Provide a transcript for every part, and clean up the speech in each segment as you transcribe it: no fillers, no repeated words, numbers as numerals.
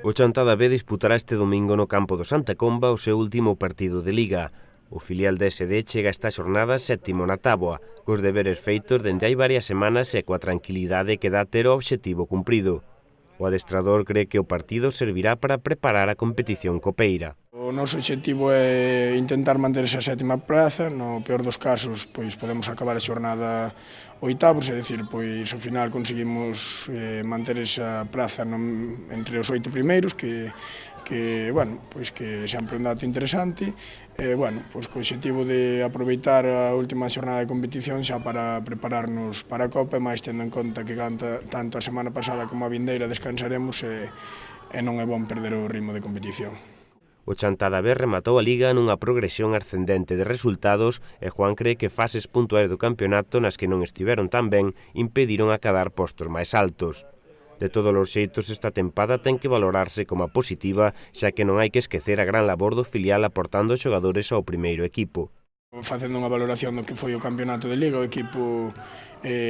O Chantada B disputará este domingo no campo do Santa Comba o seu último partido de Liga. O filial de SD chega esta xornada sétimo na táboa, cos deberes feitos dende hai varias semanas e coa tranquilidade que dá ter o obxectivo cumprido. O adestrador cree que o partido servirá para preparar a competición copeira. O noso obxectivo é intentar manter esa sétima praza, no peor dos casos pois podemos acabar a xornada oitavos, é dicir, pois ao final conseguimos manter esa praza entre os 8 primeiros, que sempre un dato interesante, pois co obxectivo de aproveitar a última xornada de competición xa para prepararnos para a Copa, e máis tendo en conta que tanto a semana pasada como a vindeira descansaremos e non é bon perder o ritmo de competición. O Chantada B rematou a Liga nunha progresión ascendente de resultados e Juan cree que fases puntuais do campeonato nas que non estiveron tan ben impediron acadar postos máis altos. De todos os xeitos, esta tempada ten que valorarse como positiva, xa que non hai que esquecer a gran labor do filial aportando xogadores ao primeiro equipo. Facendo unha valoración do que foi o campeonato de Liga, o equipo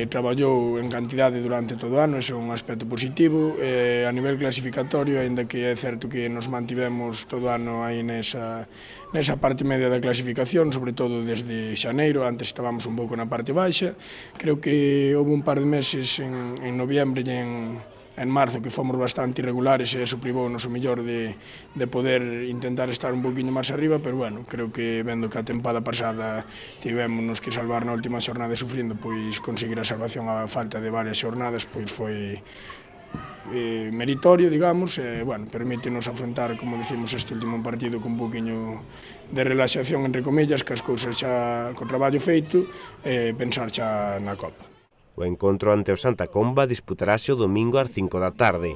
traballou en cantidade durante todo o ano, ese é un aspecto positivo. A nivel clasificatorio, aínda que é certo que nos mantivemos todo o ano aí nesa parte media da clasificación, sobre todo desde xaneiro, antes estábamos un pouco na parte baixa. Creo que houve un par de meses en noviembre e en marzo que fomos bastante irregulares e eso privounos o mellor de poder intentar estar un poquinho máis arriba, pero creo que vendo que a tempada pasada tivémonos que salvar na última xornada sufrindo, pois conseguir a salvación a falta de varias xornadas, pois foi meritorio, digamos, e, permítenos afrontar, como dicimos, este último partido con un poquinho de relaxación, entre comillas, que as cousas xa co traballo feito e pensar xa na Copa. O encontro ante o Santa Comba disputarase o domingo ás 5 da tarde.